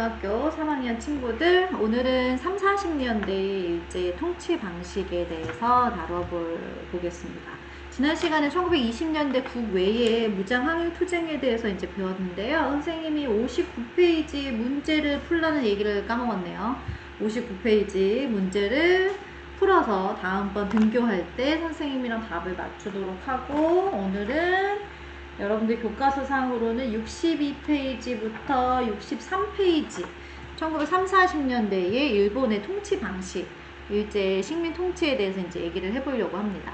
중학교 3학년 친구들, 오늘은 3, 40년대 일제 통치 방식에 대해서 다뤄보겠습니다. 지난 시간에 1920년대 국외의 무장항일투쟁에 대해서 이제 배웠는데요. 선생님이 59페이지 문제를 풀라는 얘기를 까먹었네요. 59페이지 문제를 풀어서 다음번 등교할 때 선생님이랑 답을 맞추도록 하고, 오늘은 여러분들 교과서상으로는 62페이지부터 63페이지 1930, 40년대의 일본의 통치 방식, 일제 식민 통치에 대해서 이제 얘기를 해보려고 합니다.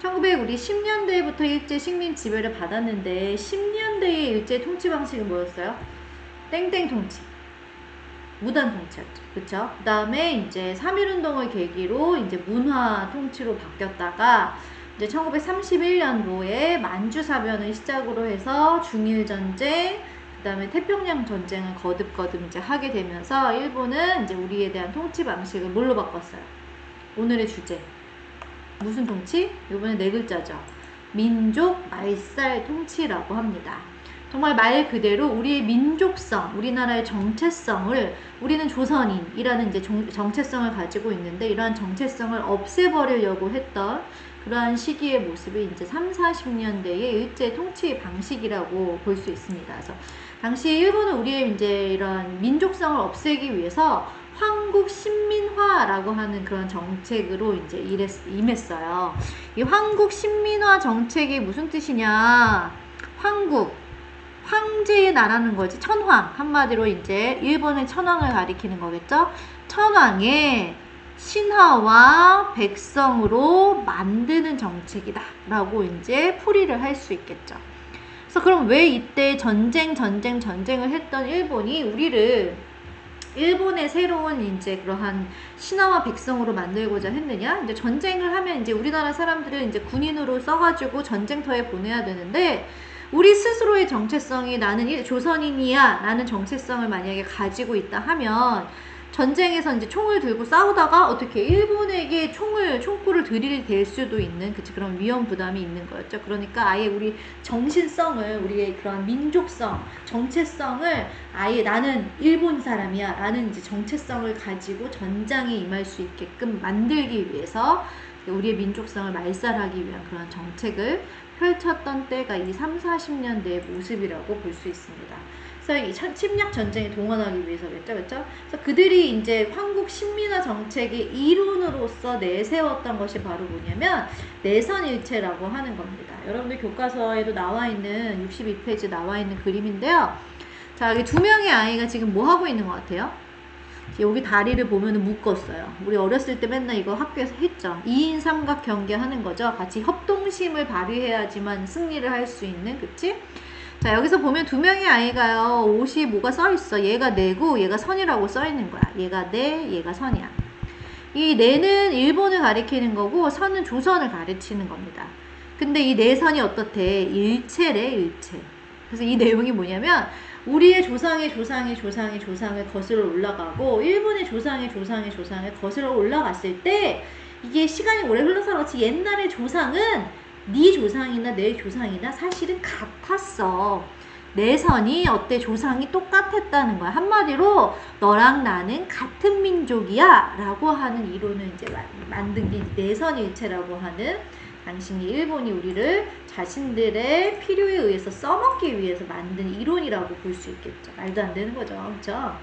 1910년대부터 일제 식민 지배를 받았는데 10년대의 일제 통치 방식은 뭐였어요? 땡땡 통치, 무단 통치였죠. 그쵸? 그 다음에 이제 3.1운동을 계기로 이제 문화 통치로 바뀌었다가 이제 1931년도에 만주사변을 시작으로 해서 중일전쟁, 그 다음에 태평양 전쟁을 거듭거듭 이제 하게 되면서 일본은 이제 우리에 대한 통치 방식을 뭘로 바꿨어요? 오늘의 주제. 무슨 통치? 이번에 네 글자죠. 민족 말살 통치라고 합니다. 정말 말 그대로 우리의 민족성, 우리나라의 정체성을, 우리는 조선인이라는 이제 정체성을 가지고 있는데 이러한 정체성을 없애버리려고 했던 그러한 시기의 모습이 이제 3, 40년대의 일제 통치 방식이라고 볼 수 있습니다. 그래서 당시 일본은 우리의 이제 이런 민족성을 없애기 위해서 황국 신민화라고 하는 그런 정책으로 이제 임했어요. 이 황국 신민화 정책이 무슨 뜻이냐? 황국, 황제의 나라는 거지. 천황, 한마디로 이제 일본의 천황을 가리키는 거겠죠. 천황의 신하와 백성으로 만드는 정책이다 라고 이제 풀이를 할 수 있겠죠. 그래서 그럼 왜 이때 전쟁을 했던 일본이 우리를 일본의 새로운 이제 그러한 신하와 백성으로 만들고자 했느냐? 이제 전쟁을 하면 이제 우리나라 사람들은 이제 군인으로 써가지고 전쟁터에 보내야 되는데, 우리 스스로의 정체성이 나는 조선인이야 라는 정체성을 만약에 가지고 있다 하면 전쟁에서 이제 총을 들고 싸우다가 어떻게 일본에게 총구를 들이댈 수도 있는 그런 위험 부담이 있는 거였죠. 그러니까 아예 우리 정신성을, 우리의 그런 민족성, 정체성을 아예 나는 일본 사람이야 라는 이제 정체성을 가지고 전장에 임할 수 있게끔 만들기 위해서 우리의 민족성을 말살하기 위한 그런 정책을 펼쳤던 때가 이 3, 40년대의 모습이라고 볼 수 있습니다. 그래서 이 침략 전쟁에 동원하기 위해서겠죠, 그렇죠? 그래서 그들이 이제 황국 신민화 정책의 이론으로서 내세웠던 것이 바로 뭐냐면 내선일체라고 하는 겁니다. 여러분들 교과서에도 나와 있는 62페이지 나와 있는 그림인데요. 자, 여기 두 명의 아이가 지금 뭐 하고 있는 것 같아요? 여기 다리를 보면은 묶었어요. 우리 어렸을 때 맨날 이거 학교에서 했죠. 2인 삼각 경기 하는 거죠. 같이 협동심을 발휘해야지만 승리를 할 수 있는, 그치? 자, 여기서 보면 두 명의 아이가요, 옷이 뭐가 써 있어. 얘가 내고 얘가 선이라고 써 있는 거야. 얘가 내, 얘가 선이야. 이 내는 일본을 가리키는 거고 선은 조선을 가르치는 겁니다. 근데 이 내선이 어떻대? 일체래, 일체. 그래서 이 내용이 뭐냐면 우리의 조상의 거슬러 올라가고 일본의 조상의 거슬러 올라갔을 때 이게 시간이 오래 흘러서 그렇지 옛날의 조상은 네 조상이나 내 조상이나 사실은 같았어. 내선이 어때? 조상이 똑같았다는 거야. 한마디로 너랑 나는 같은 민족이야 라고 하는 이론을 이제 만든 게 내선일체라고 하는, 당신이 일본이 우리를 자신들의 필요에 의해서 써먹기 위해서 만든 이론이라고 볼 수 있겠죠. 말도 안 되는 거죠. 그렇죠?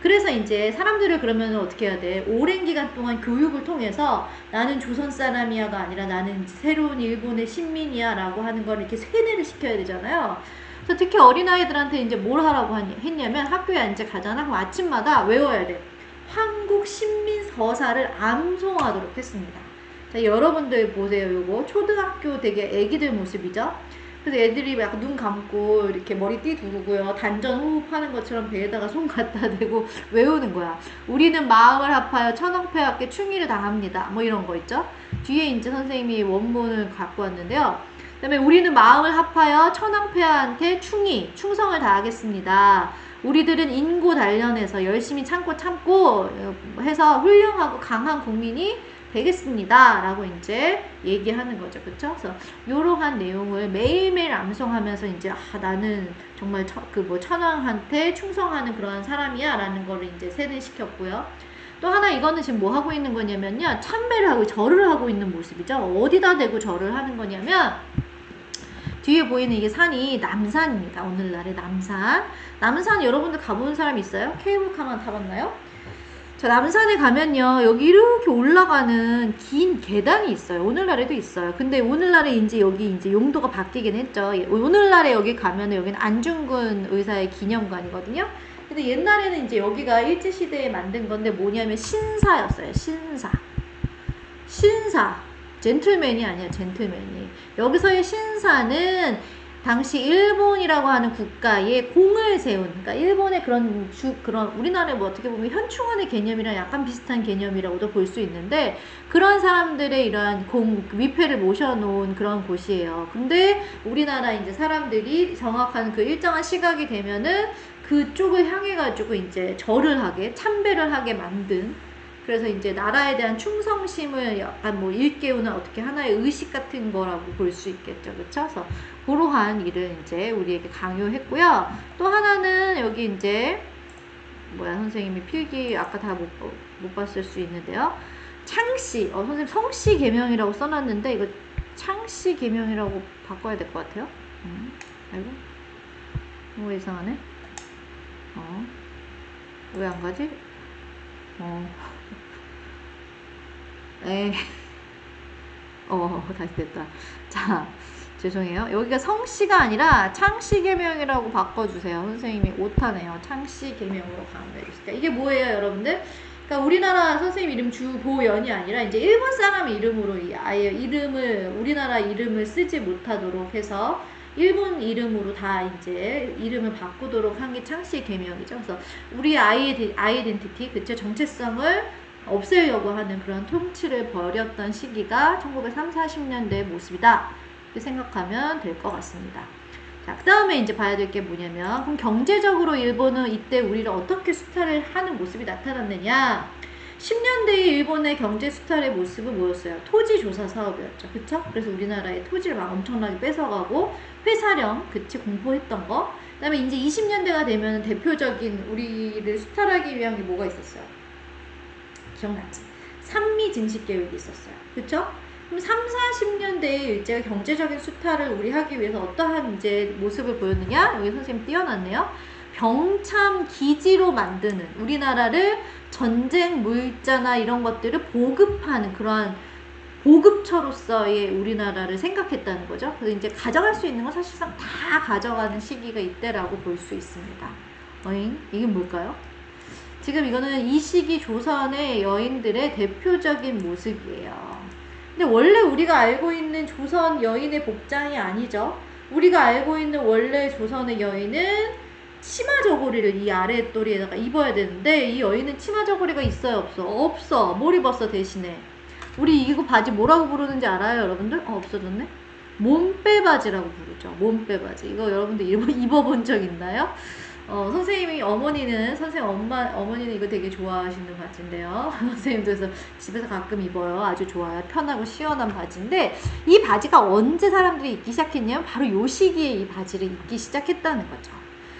그래서 이제 사람들을 그러면 어떻게 해야 돼? 오랜 기간 동안 교육을 통해서 나는 조선 사람이야가 아니라 나는 새로운 일본의 신민이야 라고 하는 걸 이렇게 세뇌를 시켜야 되잖아요. 그래서 특히 어린아이들한테 이제 뭘 하라고 했냐면 학교에 이제 가잖아. 그럼 아침마다 외워야 돼. 황국 신민 서사를 암송하도록 했습니다. 자, 여러분들 보세요. 요거 초등학교 되게 애기들 모습이죠. 그래서 애들이 약간 눈 감고 이렇게 머리띠 두르고요. 단전 호흡하는 것처럼 배에다가 손 갖다 대고 외우는 거야. 우리는 마음을 합하여 천황폐하께 충의를 다합니다. 뭐 이런 거 있죠. 뒤에 이제 선생님이 원문을 갖고 왔는데요. 그 다음에 우리는 마음을 합하여 천황폐하한테 충성을 다하겠습니다. 우리들은 인고 단련해서 열심히 참고 해서 훌륭하고 강한 국민이 되겠습니다. 라고 이제 얘기하는 거죠. 그쵸? 그래서 이러한 내용을 매일매일 암송하면서 이제 나는 정말 천황한테 충성하는 그런 사람이야 라는 거를 이제 세뇌시켰고요. 또 하나 이거는 지금 뭐 하고 있는 거냐면요. 참배를 하고 절을 하고 있는 모습이죠. 어디다 대고 절을 하는 거냐면 뒤에 보이는 이게 산이 남산입니다. 오늘날의 남산. 남산 여러분들 가본 사람 있어요? 케이블카만 타봤나요? 자, 남산에 가면요. 여기 이렇게 올라가는 긴 계단이 있어요. 오늘날에도 있어요. 근데 오늘날에 이제 여기 이제 용도가 바뀌긴 했죠. 오늘날에 여기 가면은 여기는 안중근 의사의 기념관이거든요. 근데 옛날에는 이제 여기가 일제시대에 만든 건데 뭐냐면 신사였어요. 신사. 젠틀맨이 아니야, 젠틀맨이. 여기서의 신사는 당시 일본이라고 하는 국가에 공을 세운, 그러니까 일본의 그런 우리나라의 뭐 어떻게 보면 현충원의 개념이랑 약간 비슷한 개념이라고도 볼 수 있는데 그런 사람들의 이러한 위패를 모셔놓은 그런 곳이에요. 근데 우리나라 이제 사람들이 정확한 그 일정한 시각이 되면은 그쪽을 향해 가지고 이제 절을 하게, 참배를 하게 만든. 그래서 이제 나라에 대한 충성심을 약간 뭐 일깨우는 어떻게 하나의 의식 같은 거라고 볼 수 있겠죠. 그쵸? 그래서 그러한 일을 이제 우리에게 강요했고요. 또 하나는 여기 이제 선생님이 필기 아까 다 못 봤을 수 있는데요. 창씨, 선생님 성씨 계명이라고 써놨는데 이거 창씨 계명이라고 바꿔야 될 것 같아요. 아이고, 뭐 이상하네. 왜 안 가지? 다시 됐다. 자, 죄송해요. 여기가 성씨가 아니라 창씨 계명이라고 바꿔주세요. 선생님이 오타네요. 창씨 계명으로 가면 되겠습니다. 이게 뭐예요, 여러분들? 그러니까 우리나라 선생님 이름 주보연이 아니라 이제 일본 사람 이름으로 아예 우리나라 이름을 쓰지 못하도록 해서 일본 이름으로 다 이제 이름을 바꾸도록 한 게 창씨 계명이죠. 그래서 우리 아이덴티티, 그쵸? 정체성을 없애려고 하는 그런 통치를 벌였던 시기가 1930, 40년대의 모습이다. 이렇게 생각하면 될 것 같습니다. 자, 그 다음에 이제 봐야 될 게 뭐냐면, 그럼 경제적으로 일본은 이때 우리를 어떻게 수탈을 하는 모습이 나타났느냐? 10년대의 일본의 경제 수탈의 모습은 뭐였어요? 토지 조사 사업이었죠. 그쵸? 그래서 우리나라의 토지를 막 엄청나게 뺏어가고, 회사령, 공포했던 거. 그 다음에 이제 20년대가 되면 대표적인 우리를 수탈하기 위한 게 뭐가 있었어요? 기억났지? 산미 증식 계획이 있었어요. 그쵸? 그럼 3, 40년대에 일제가 경제적인 수탈을 우리 하기 위해서 어떠한 이제 모습을 보였느냐? 여기 선생님 띄워놨네요. 병참 기지로 만드는 우리나라를 전쟁 물자나 이런 것들을 보급하는 그러한 보급처로서의 우리나라를 생각했다는 거죠. 그래서 이제 가져갈 수 있는 건 사실상 다 가져가는 시기가 이때라고 볼 수 있습니다. 이게 뭘까요? 지금 이거는 이 시기 조선의 여인들의 대표적인 모습이에요. 근데 원래 우리가 알고 있는 조선 여인의 복장이 아니죠. 우리가 알고 있는 원래 조선의 여인은 치마 저고리를 이 아랫도리에다가 입어야 되는데 이 여인은 치마 저고리가 있어요? 없어? 없어. 뭘 입었어 대신에? 우리 이거 바지 뭐라고 부르는지 알아요 여러분들? 없어졌네. 몸빼바지라고 부르죠. 몸빼바지. 이거 여러분들 입어본 적 있나요? 어머니는 이거 되게 좋아하시는 바지인데요. 선생님도 그래서 집에서 가끔 입어요. 아주 좋아요. 편하고 시원한 바지인데 이 바지가 언제 사람들이 입기 시작했냐면 바로 요 시기에 이 바지를 입기 시작했다는 거죠.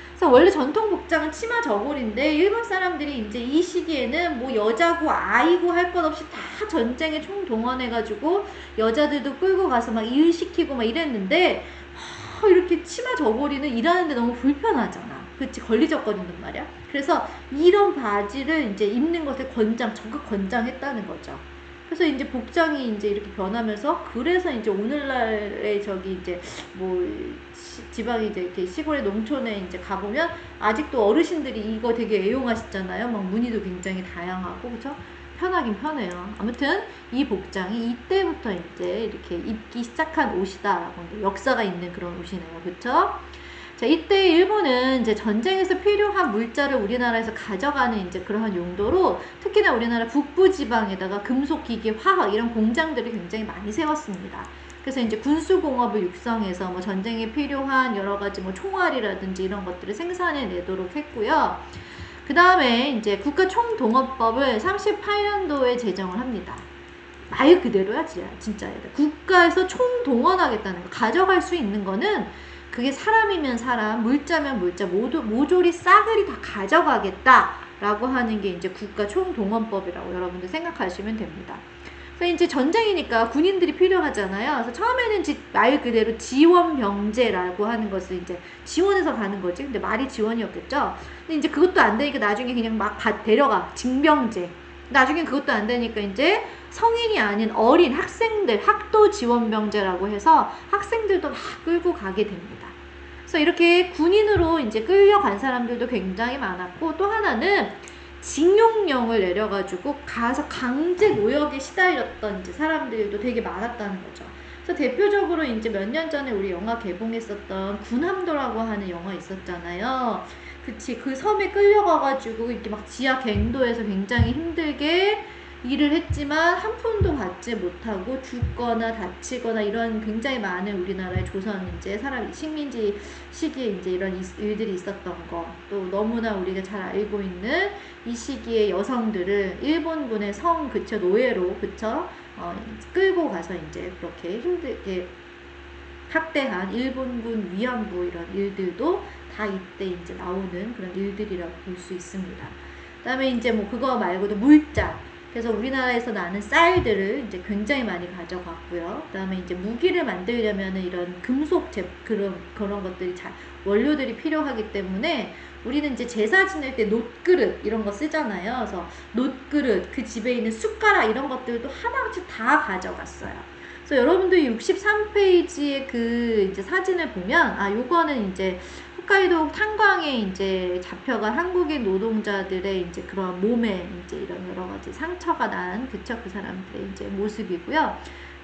그래서 원래 전통 복장은 치마 저고리인데 일본 사람들이 이제 이 시기에는 뭐 여자고 아이고 할 것 없이 다 전쟁에 총동원해가지고 여자들도 끌고 가서 막 일 시키고 막 이랬는데 이렇게 치마 저고리는 일하는데 너무 불편하잖아. 그치, 걸리적거린단 말이야. 그래서 이런 바지를 이제 입는 것을 적극 권장했다는 거죠. 그래서 이제 복장이 이제 이렇게 변하면서 그래서 이제 오늘날의 이제 뭐 지방이 이제 이렇게 시골의 농촌에 이제 가보면 아직도 어르신들이 이거 되게 애용하시잖아요. 막 무늬도 굉장히 다양하고 그쵸? 편하긴 편해요. 아무튼 이 복장이 이때부터 이제 이렇게 입기 시작한 옷이다라고 역사가 있는 그런 옷이네요. 그쵸? 자, 이때 일본은 이제 전쟁에서 필요한 물자를 우리나라에서 가져가는 이제 그러한 용도로 특히나 우리나라 북부 지방에다가 금속, 기계, 화학 이런 공장들을 굉장히 많이 세웠습니다. 그래서 이제 군수공업을 육성해서 뭐 전쟁에 필요한 여러 가지 뭐 총알이라든지 이런 것들을 생산해 내도록 했고요. 그 다음에 이제 국가총동원법을 38년도에 제정을 합니다. 말 그대로야, 진짜. 국가에서 총동원하겠다는 거. 가져갈 수 있는 거는 그게 사람이면 사람, 물자면 물자, 모조리 싸그리 다 가져가겠다라고 하는 게 이제 국가 총동원법이라고 여러분들 생각하시면 됩니다. 그래서 이제 전쟁이니까 군인들이 필요하잖아요. 그래서 처음에는 말 그대로 지원병제라고 하는 것을 이제 지원해서 가는 거지. 근데 말이 지원이었겠죠. 근데 이제 그것도 안 되니까 나중에 그냥 막 데려가. 징병제. 나중에 그것도 안 되니까 이제 성인이 아닌 어린 학생들, 학도 지원병제라고 해서 학생들도 막 끌고 가게 됩니다. 그래서 이렇게 군인으로 이제 끌려간 사람들도 굉장히 많았고, 또 하나는 징용령을 내려가지고 가서 강제 노역에 시달렸던 이제 사람들도 되게 많았다는 거죠. 그래서 대표적으로 이제 몇 년 전에 우리 영화 개봉했었던 군함도라고 하는 영화 있었잖아요. 그치, 그 섬에 끌려가가지고 이렇게 막 지하 갱도에서 굉장히 힘들게 일을 했지만 한 푼도 받지 못하고 죽거나 다치거나 이런 굉장히 많은 우리나라의 조선 이제 식민지 시기에 이제 이런 일들이 있었던 거, 또 너무나 우리가 잘 알고 있는 이 시기에 여성들을 일본군의 노예로 끌고 가서 이제 그렇게 힘들게 학대한 일본군 위안부 이런 일들도 다 이때 이제 나오는 그런 일들이라고 볼 수 있습니다. 그다음에 이제 뭐 그거 말고도 물자. 그래서 우리나라에서 나는 쌀들을 이제 굉장히 많이 가져갔고요. 그다음에 이제 무기를 만들려면 이런 금속 그런 것들이 원료들이 필요하기 때문에 우리는 이제 제사 지낼 때 놋그릇 이런 거 쓰잖아요. 그래서 놋그릇, 그 집에 있는 숟가락 이런 것들도 하나씩 다 가져갔어요. 그래서 여러분들 63페이지의 그 이제 사진을 보면, 요거는 이제 홋카이도 탄광에 이제 잡혀간 한국인 노동자들의 이제 그런 몸에 이제 이런 여러 가지 상처가 난, 그쵸? 그 사람들의 이제 모습이고요.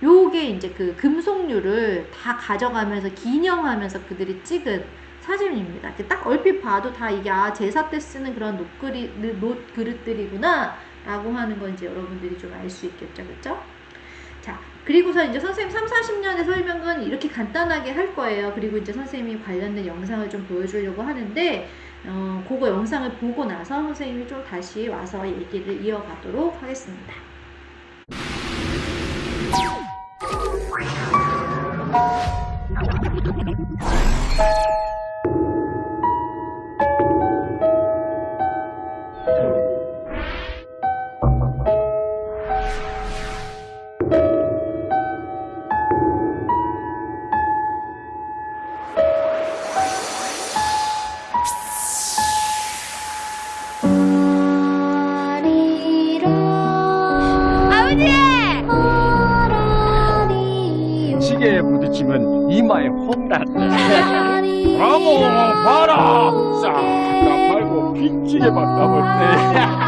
요게 이제 그 금속류를 다 가져가면서 기념하면서 그들이 찍은 사진입니다. 딱 얼핏 봐도 다 이게 제사 때 쓰는 그런 놋그릇들이구나 라고 하는 건 이제 여러분들이 좀 알 수 있겠죠, 그쵸? 자, 그리고서 이제 선생님 30-40년의 설명은 이렇게 간단하게 할 거예요. 그리고 이제 선생님이 관련된 영상을 좀 보여주려고 하는데, 그거 영상을 보고 나서 선생님이 좀 다시 와서 얘기를 이어가도록 하겠습니다. 시계에 부딪히면 이마에 홈 났네. 브라보, 봐라. 싹 다 팔고 빚지게 받아버렸네.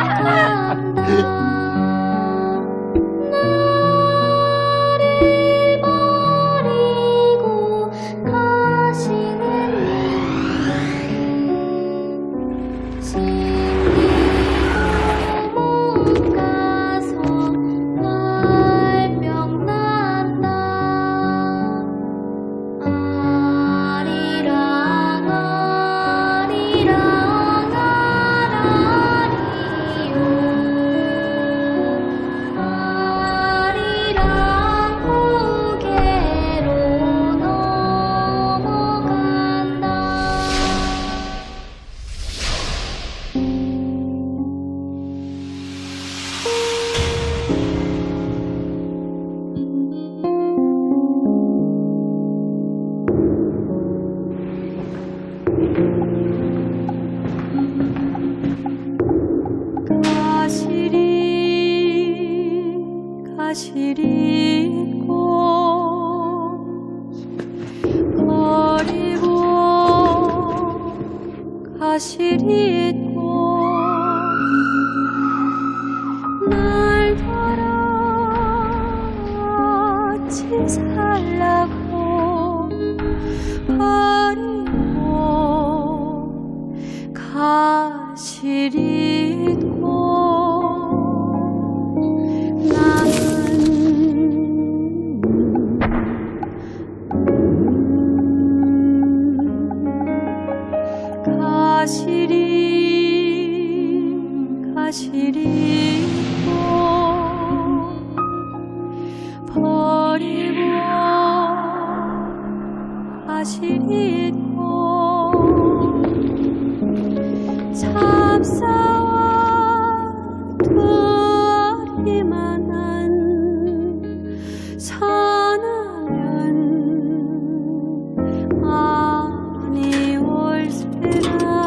가시리 꽃 버리고 가시리 꽃날 같이 살라고 버리고 가시리 가시리 과실이 있고 잡사와 두어리만한 선하면 아니 올세라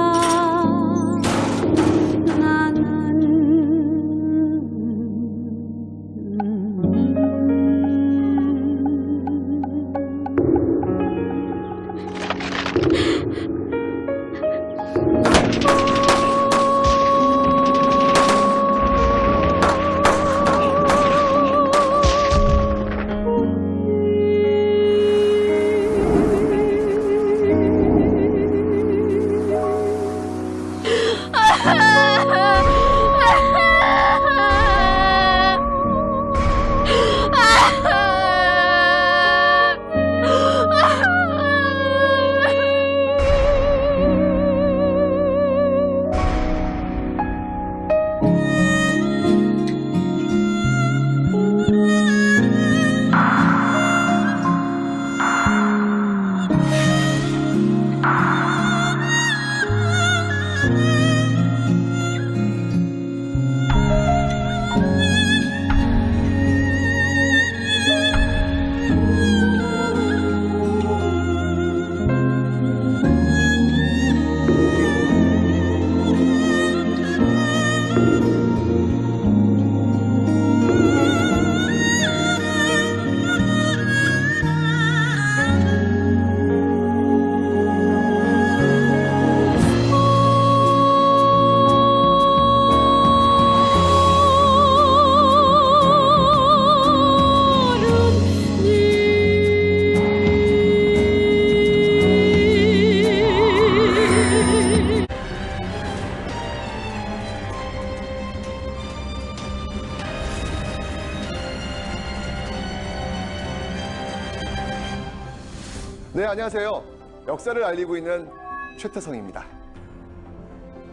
네, 안녕하세요. 역사를 알리고 있는 최태성입니다.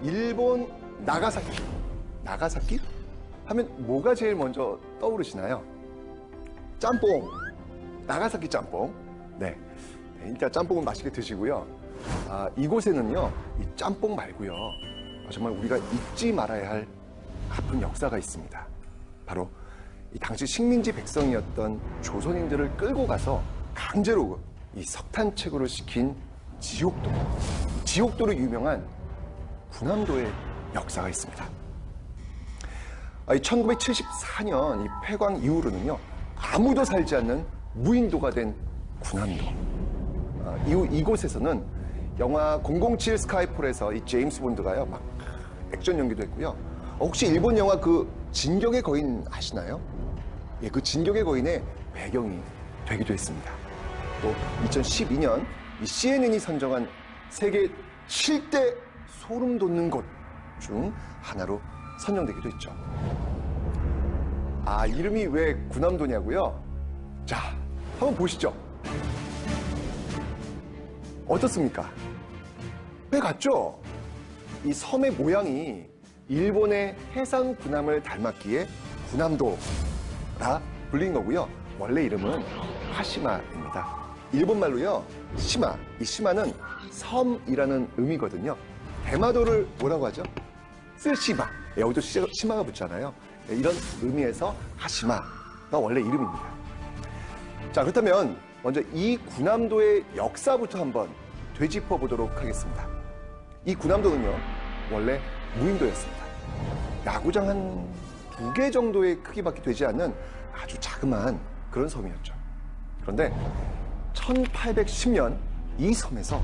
일본 나가사키. 나가사키? 하면 뭐가 제일 먼저 떠오르시나요? 짬뽕. 나가사키 짬뽕. 네. 일단 짬뽕은 맛있게 드시고요. 이곳에는요, 이 짬뽕 말고요. 정말 우리가 잊지 말아야 할 아픈 역사가 있습니다. 바로 이 당시 식민지 백성이었던 조선인들을 끌고 가서 강제로 이 석탄 채굴을 시킨 지옥도, 지옥도로 유명한 군함도의 역사가 있습니다. 1974년 이 폐광 이후로는요, 아무도 살지 않는 무인도가 된 군함도. 이후 이곳에서는 영화 007 스카이폴에서 이 제임스 본드가요, 막 액션 연기도 했고요. 혹시 일본 영화 그 진격의 거인 아시나요? 예, 그 진격의 거인의 배경이 되기도 했습니다. 또 2012년 이 CNN이 선정한 세계 7대 소름 돋는 곳 중 하나로 선정되기도 했죠. 이름이 왜 군함도냐고요? 자, 한번 보시죠. 어떻습니까? 배 같죠? 이 섬의 모양이 일본의 해상 군함을 닮았기에 군함도라 불린 거고요. 원래 이름은 하시마입니다. 일본말로요, 시마. 이 시마는 섬이라는 의미거든요. 대마도를 뭐라고 하죠? 쓰시마. 여기도 시마가 붙잖아요. 이런 의미에서 하시마가 원래 이름입니다. 자, 그렇다면 먼저 이 군함도의 역사부터 한번 되짚어 보도록 하겠습니다. 이 군함도는요, 원래 무인도였습니다. 야구장 한 2개 정도의 크기밖에 되지 않는 아주 자그마한 그런 섬이었죠. 그런데 1810년 이 섬에서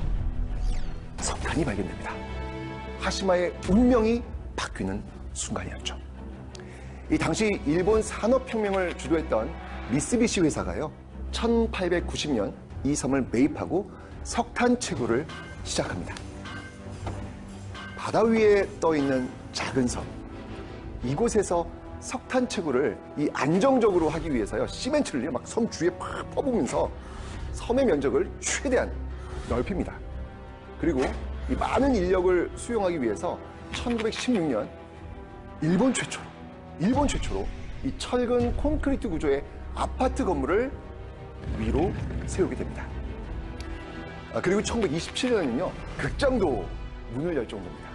석탄이 발견됩니다. 하시마의 운명이 바뀌는 순간이었죠. 이 당시 일본 산업혁명을 주도했던 미쓰비시 회사가요, 1890년 이 섬을 매입하고 석탄 채굴을 시작합니다. 바다 위에 떠 있는 작은 섬, 이곳에서 석탄 채굴을 이 안정적으로 하기 위해서요, 시멘트를 막 섬 주위에 팍 퍼부으면서 섬의 면적을 최대한 넓힙니다. 그리고 이 많은 인력을 수용하기 위해서 1916년 일본 최초로 이 철근 콘크리트 구조의 아파트 건물을 위로 세우게 됩니다. 그리고 1927년에는요, 극장도 문을 열 정도입니다.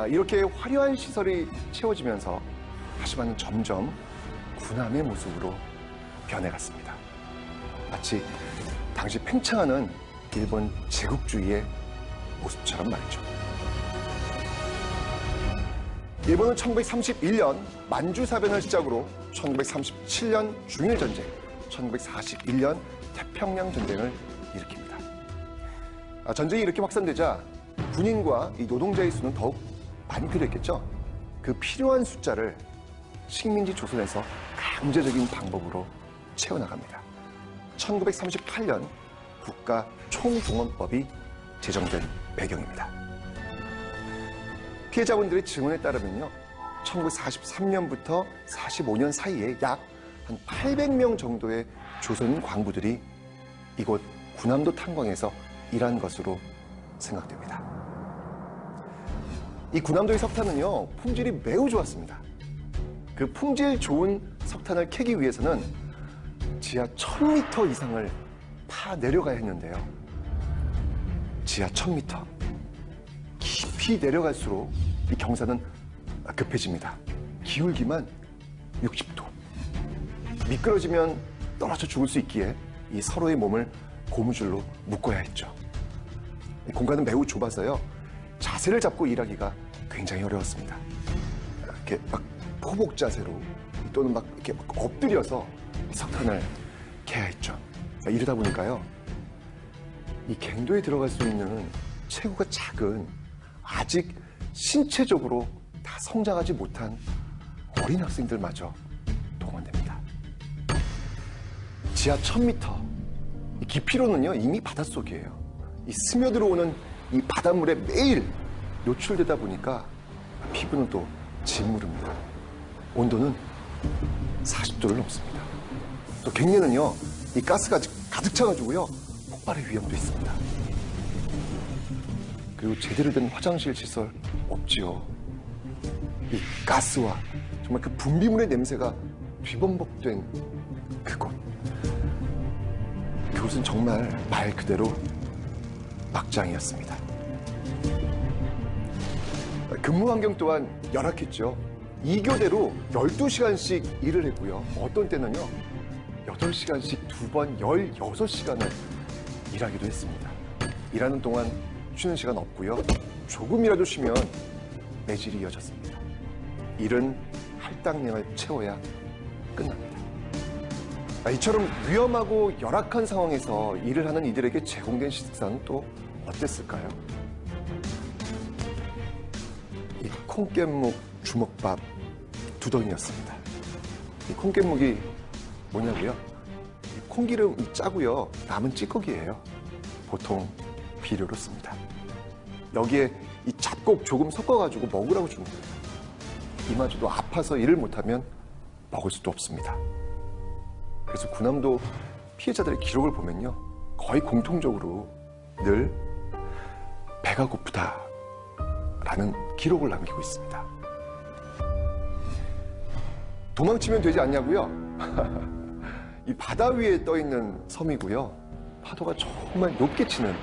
이렇게 화려한 시설이 채워지면서 하시마는 점점 군함의 모습으로 변해갔습니다. 마치 당시 팽창하는 일본 제국주의의 모습처럼 말이죠. 일본은 1931년 만주사변을 시작으로 1937년 중일전쟁, 1941년 태평양 전쟁을 일으킵니다. 전쟁이 이렇게 확산되자 군인과 이 노동자의 수는 더욱 많이 필요했겠죠. 그 필요한 숫자를 식민지 조선에서 강제적인 방법으로 채워나갑니다. 1938년 국가 총동원법이 제정된 배경입니다. 피해자분들의 증언에 따르면요, 1943년부터 45년 사이에 약 한 800명 정도의 조선 광부들이 이곳 군함도 탄광에서 일한 것으로 생각됩니다. 이 군함도의 석탄은요, 품질이 매우 좋았습니다. 그 품질 좋은 석탄을 캐기 위해서는 지하 1000m 이상을 파 내려가야 했는데요. 지하 1000m. 깊이 내려갈수록 이 경사는 급해집니다. 기울기만 60도. 미끄러지면 떨어져 죽을 수 있기에 이 서로의 몸을 고무줄로 묶어야 했죠. 공간은 매우 좁아서요, 자세를 잡고 일하기가 굉장히 어려웠습니다. 이렇게 막 포복 자세로 또는 막 이렇게 엎드려서 석탄을 캐야 했죠. 이러다 보니까요, 이 갱도에 들어갈 수 있는 체구가 작은, 아직 신체적으로 다 성장하지 못한 어린 학생들마저 동원됩니다. 지하 1000m, 깊이로는요 이미 바닷속이에요. 이 스며들어오는 이 바닷물에 매일 노출되다 보니까 피부는 또 짓무릅니다. 온도는 40도를 넘습니다. 또 갱년은요, 이 가스가 가득 차가지고요, 폭발의 위험도 있습니다. 그리고 제대로 된 화장실 시설 없지요. 이 가스와 정말 그 분비물의 냄새가 뒤범벅된 그곳. 그곳은 정말 말 그대로 막장이었습니다. 근무 환경 또한 열악했죠. 2교대로 12시간씩 일을 했고요. 어떤 때는요, 8시간씩 2번 16시간을 일하기도 했습니다. 일하는 동안 쉬는 시간 없고요. 조금이라도 쉬면 매질이 이어졌습니다. 일은 할당량을 채워야 끝납니다. 이처럼 위험하고 열악한 상황에서 일을 하는 이들에게 제공된 식사는 또 어땠을까요? 이 콩깻묵 주먹밥 2덩이였습니다. 이 콩깻묵이 뭐냐고요? 이 콩기름이 짜고요, 남은 찌꺼기예요. 보통 비료로 씁니다. 여기에 이 잡곡 조금 섞어가지고 먹으라고 주는 거예요. 이마저도 아파서 일을 못하면 먹을 수도 없습니다. 그래서 군함도 피해자들의 기록을 보면요, 거의 공통적으로 늘 배가 고프다라는 기록을 남기고 있습니다. 도망치면 되지 않냐고요? 이 바다 위에 떠 있는 섬이고요, 파도가 정말 높게 치는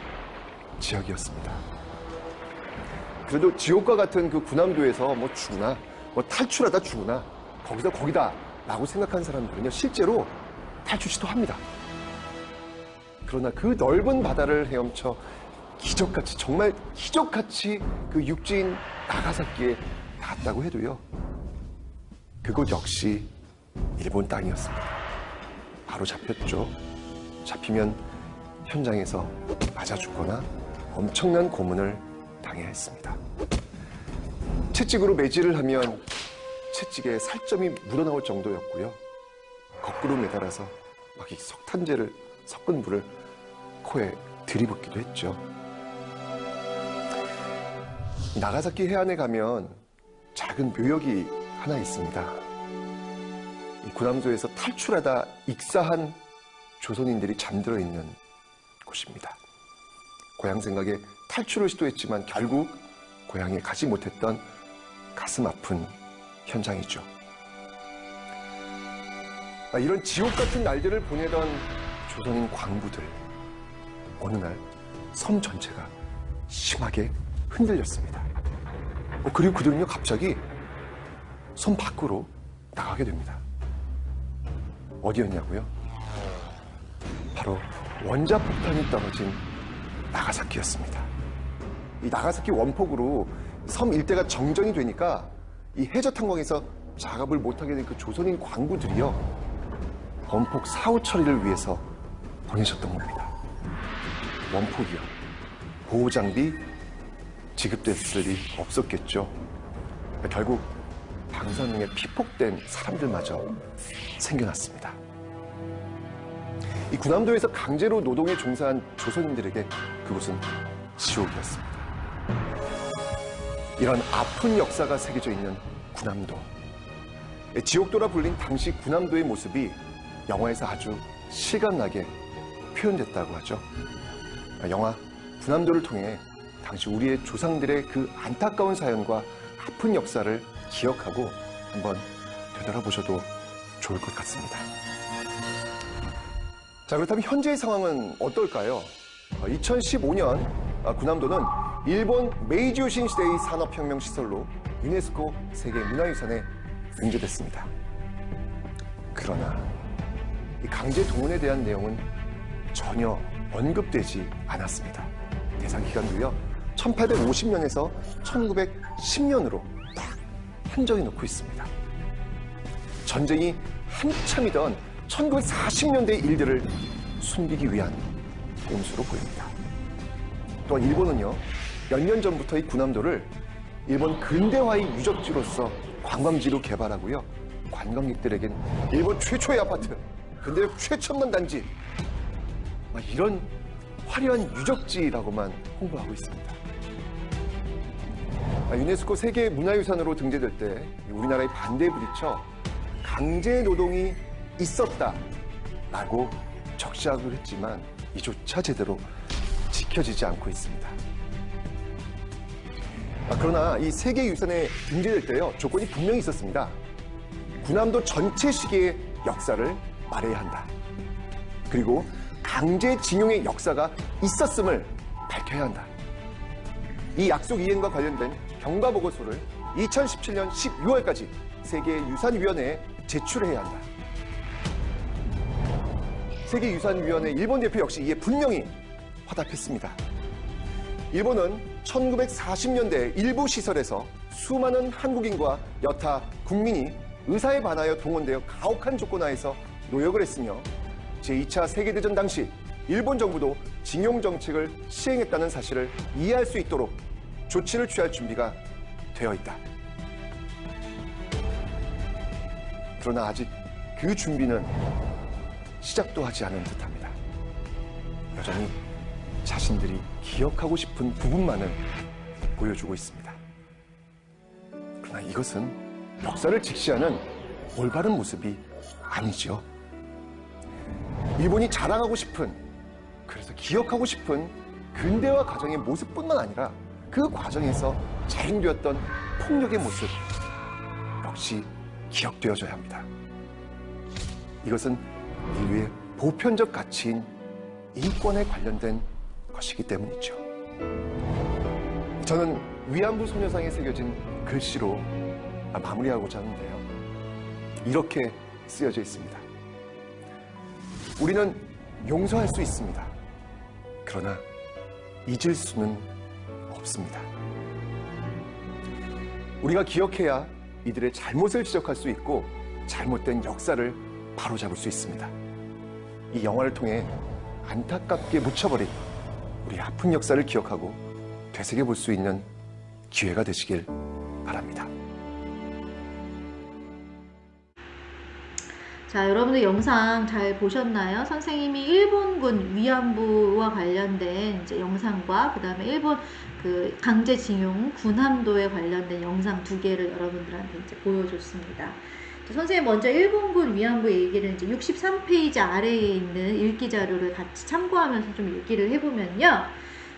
지역이었습니다. 그래도 지옥과 같은 그 군함도에서 뭐 죽으나, 뭐 탈출하다 죽으나, 거기다 라고 생각한 사람들은요, 실제로 탈출 시도합니다. 그러나 그 넓은 바다를 헤엄쳐 기적같이, 정말 기적같이 그 육지인 나가사키에 닿았다고 해도요, 그곳 역시 일본 땅이었습니다. 바로 잡혔죠. 잡히면 현장에서 맞아 죽거나 엄청난 고문을 당해야 했습니다. 채찍으로 매질을 하면 채찍에 살점이 묻어나올 정도였고요. 거꾸로 매달아서 막 이 석탄제를 섞은 물을 코에 들이붓기도 했죠. 나가사키 해안에 가면 작은 묘역이 하나 있습니다. 이 군함도에서 탈출하다 익사한 조선인들이 잠들어 있는 곳입니다. 고향 생각에 탈출을 시도했지만 결국 고향에 가지 못했던 가슴 아픈 현장이죠. 이런 지옥 같은 날들을 보내던 조선인 광부들, 어느 날 섬 전체가 심하게 흔들렸습니다. 그리고 그들은요 갑자기 섬 밖으로 나가게 됩니다. 어디였냐고요? 바로 원자폭탄이 떨어진 나가사키였습니다. 이 나가사키 원폭으로 섬 일대가 정전이 되니까 이 해저탄광에서 작업을 못하게 된 그 조선인 광부들이요 원폭 사후 처리를 위해서 보내셨던 겁니다. 원폭이요. 보호장비 지급됐을 리 없었겠죠. 결국 방사능에 피폭된 사람들마저 생겨났습니다. 이 군함도에서 강제로 노동에 종사한 조선인들에게 그곳은 지옥이었습니다. 이런 아픈 역사가 새겨져 있는 군함도. 지옥도라 불린 당시 군함도의 모습이 영화에서 아주 실감나게 표현됐다고 하죠. 영화 군함도를 통해 당시 우리의 조상들의 그 안타까운 사연과 아픈 역사를 기억하고 한번 되돌아보셔도 좋을 것 같습니다. 자, 그렇다면 현재의 상황은 어떨까요? 2015년 군함도는 일본 메이지요신 시대의 산업혁명 시설로 유네스코 세계문화유산에 등재됐습니다. 그러나 이 강제 동원에 대한 내용은 전혀 언급되지 않았습니다. 대상 기간도요 1850년에서 1910년으로 딱 한정해 놓고 있습니다. 전쟁이 한참이던 1940년대의 일들을 숨기기 위한 꼼수로 보입니다. 또한 일본은요 몇 년 전부터 이 군함도를 일본 근대화의 유적지로서 관광지로 개발하고요 관광객들에겐 일본 최초의 아파트, 근대 최첨단 단지 이런 화려한 유적지라고만 홍보하고 있습니다. 유네스코 세계문화유산으로 등재될 때 우리나라의 반대에 부딪혀 강제 노동이 있었다라고 적시하기로 했지만 이조차 제대로 지켜지지 않고 있습니다. 그러나 이 세계유산에 등재될 때요 조건이 분명히 있었습니다. 군함도 전체 시기의 역사를 말해야 한다. 그리고 강제징용의 역사가 있었음을 밝혀야 한다. 이 약속 이행과 관련된 경과보고서를 2017년 12월까지 세계유산위원회에 제출해야 한다. 세계유산위원회 일본 대표 역시 이에 분명히 화답했습니다. 일본은 1940년대 일부 시설에서 수많은 한국인과 여타 국민이 의사에 반하여 동원되어 가혹한 조건 하에서 노역을 했으며 제2차 세계대전 당시 일본 정부도 징용 정책을 시행했다는 사실을 이해할 수 있도록 조치를 취할 준비가 되어 있다. 그러나 아직 그 준비는 시작도 하지 않은 듯합니다. 여전히 자신들이 기억하고 싶은 부분만을 보여주고 있습니다. 그러나 이것은 역사를 직시하는 올바른 모습이 아니죠. 일본이 자랑하고 싶은, 그래서 기억하고 싶은 근대화 과정의 모습뿐만 아니라 그 과정에서 자행되었던 폭력의 모습 역시 기억되어져야 합니다. 이것은 인류의 보편적 가치인 인권에 관련된 것이기 때문이죠. 저는 위안부 소녀상에 새겨진 글씨로 마무리하고자 하는데요. 이렇게 쓰여져 있습니다. 우리는 용서할 수 있습니다. 그러나 잊을 수는 없습니다. 우리가 기억해야 이들의 잘못을 지적할 수 있고 잘못된 역사를 바로잡을 수 있습니다. 이 영화를 통해 안타깝게 묻혀버린 우리 아픈 역사를 기억하고 되새겨볼 수 있는 기회가 되시길 바랍니다. 자, 여러분들 영상 잘 보셨나요? 선생님이 일본군 위안부와 관련된 이제 영상과 그 다음에 일본 그 강제징용 군함도에 관련된 영상 두 개를 여러분들한테 이제 보여줬습니다. 선생님 먼저 일본군 위안부 얘기를 이제 63페이지 아래에 있는 읽기 자료를 같이 참고하면서 좀 얘기를 해보면요.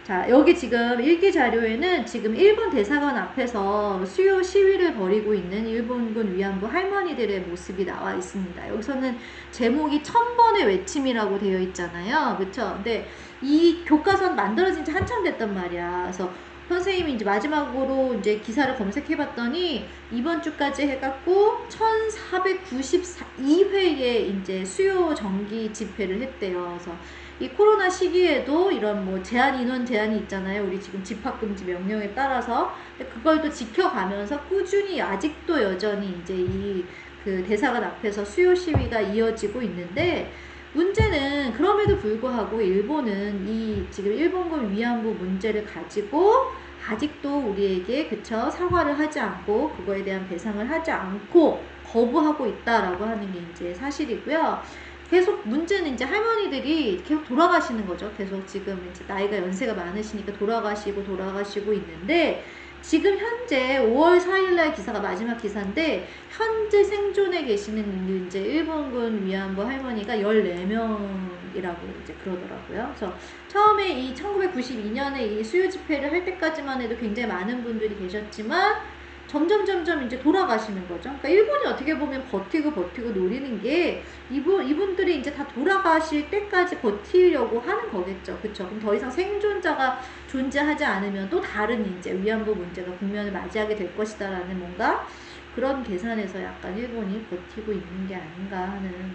자, 여기 지금 일기 자료에는 지금 일본 대사관 앞에서 수요 시위를 벌이고 있는 일본군 위안부 할머니들의 모습이 나와 있습니다. 여기서는 제목이 1000번의 외침이라고 되어 있잖아요. 그쵸? 근데 이 교과서는 만들어진 지 한참 됐단 말이야. 그래서 선생님이 이제 마지막으로 이제 기사를 검색해 봤더니 이번 주까지 해갖고 1492회의 이제 수요 정기 집회를 했대요. 그래서 이 코로나 시기에도 이런 뭐 제한 인원 제한이 있잖아요. 우리 지금 집합금지 명령에 따라서 그걸 또 지켜가면서 꾸준히 아직도 여전히 이제 이 그 대사관 앞에서 수요 시위가 이어지고 있는데 문제는 그럼에도 불구하고 일본은 이 지금 일본군 위안부 문제를 가지고 아직도 우리에게 그쵸 사과를 하지 않고 그거에 대한 배상을 하지 않고 거부하고 있다라고 하는 게 이제 사실이고요. 계속 문제는 이제 할머니들이 계속 돌아가시는 거죠. 계속 지금 이제 나이가 연세가 많으시니까 돌아가시고 있는데 지금 현재 5월 4일날 기사가 마지막 기사인데 현재 생존해 계시는 이제 일본군 위안부 할머니가 14명이라고 이제 그러더라고요. 그래서 처음에 이 1992년에 이 수요 집회를 할 때까지만 해도 굉장히 많은 분들이 계셨지만 점점 이제 돌아가시는 거죠. 그러니까 일본이 어떻게 보면 버티고 노리는 게 이분들이 이제 다 돌아가실 때까지 버티려고 하는 거겠죠. 그쵸? 그럼 더 이상 생존자가 존재하지 않으면 또 다른 이제 위안부 문제가 국면을 맞이하게 될 것이다라는 뭔가 그런 계산에서 약간 일본이 버티고 있는 게 아닌가 하는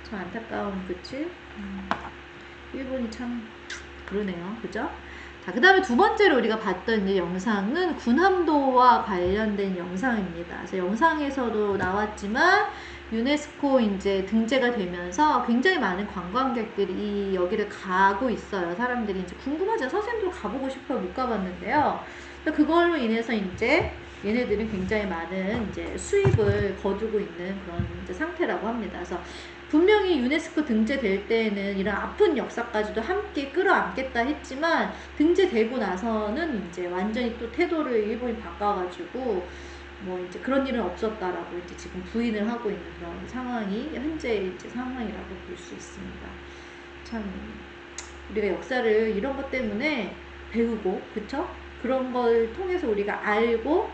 참 안타까운, 그치? 일본이 참 그러네요. 그죠? 자, 그 다음에 두 번째로 우리가 봤던 이 영상은 군함도와 관련된 영상입니다. 그래서 영상에서도 나왔지만 유네스코 이제 등재가 되면서 굉장히 많은 관광객들이 이 여기를 가고 있어요. 사람들이 이제 궁금하잖아요. 선생님도 가보고 싶어요. 못 가봤는데요. 그걸로 인해서 이제 얘네들은 굉장히 많은 이제 수입을 거두고 있는 그런 이제 상태라고 합니다. 그래서 분명히 유네스코 등재될 때는 이런 아픈 역사까지도 함께 끌어안겠다 했지만 등재되고 나서는 이제 완전히 또 태도를 일본이 바꿔가지고 뭐 이제 그런 일은 없었다라고 이제 지금 부인을 하고 있는 그런 상황이 현재 이제 상황이라고 볼 수 있습니다. 참 우리가 역사를 이런 것 때문에 배우고 그쵸? 그런 걸 통해서 우리가 알고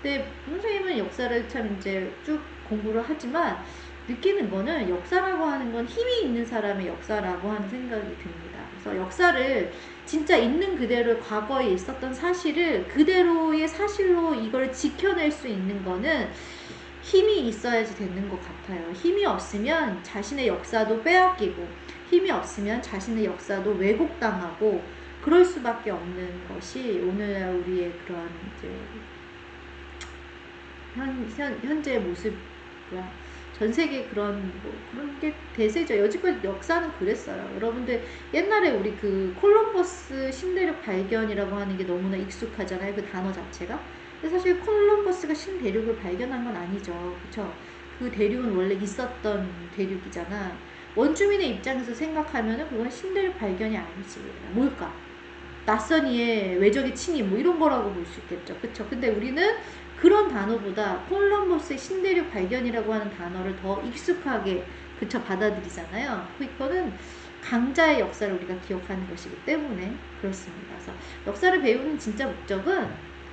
근데 선생님은 역사를 참 이제 쭉 공부를 하지만 느끼는 거는 역사라고 하는 건 힘이 있는 사람의 역사라고 하는 생각이 듭니다. 그래서 역사를 진짜 있는 그대로 과거에 있었던 사실을 그대로의 사실로 이걸 지켜낼 수 있는 거는 힘이 있어야지 되는 것 같아요. 힘이 없으면 자신의 역사도 빼앗기고 힘이 없으면 자신의 역사도 왜곡당하고 그럴 수밖에 없는 것이 오늘날 우리의 그런 이제 현재의 모습이고요. 전 세계 그런 게 대세죠. 여지껏 역사는 그랬어요. 여러분들 옛날에 우리 그 콜럼버스 신대륙 발견이라고 하는 게 너무나 익숙하잖아요. 그 단어 자체가. 근데 사실 콜럼버스가 신대륙을 발견한 건 아니죠. 그쵸? 그 대륙은 원래 있었던 대륙이잖아. 원주민의 입장에서 생각하면은 그건 신대륙 발견이 아니지. 뭘까? 낯선 이의 외적의 침입 뭐 이런 거라고 볼 수 있겠죠. 그쵸? 근데 우리는 그런 단어보다 콜럼버스의 신대륙 발견이라고 하는 단어를 더 익숙하게 그쵸 받아들이잖아요. 그거는 강자의 역사를 우리가 기억하는 것이기 때문에 그렇습니다. 그래서 역사를 배우는 진짜 목적은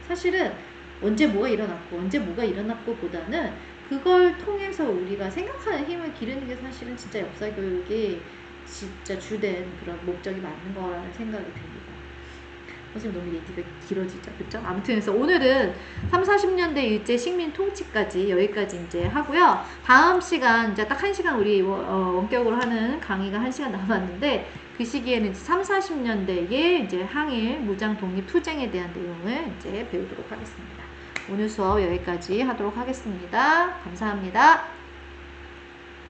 사실은 언제 뭐가 일어났고 보다는 그걸 통해서 우리가 생각하는 힘을 기르는 게 사실은 진짜 역사 교육이 진짜 주된 그런 목적이 맞는 거라는 생각이 듭니다. 선생님 너무 얘기가 길어지죠. 그쵸? 아무튼 그래서 오늘은 30-40년대 일제 식민 통치까지 여기까지 이제 하고요. 다음 시간 이제 딱 1시간 우리 원격으로 하는 강의가 1시간 남았는데 그 시기에는 이제 30-40년대의 이제 항일 무장 독립 투쟁에 대한 내용을 이제 배우도록 하겠습니다. 오늘 수업 여기까지 하도록 하겠습니다. 감사합니다.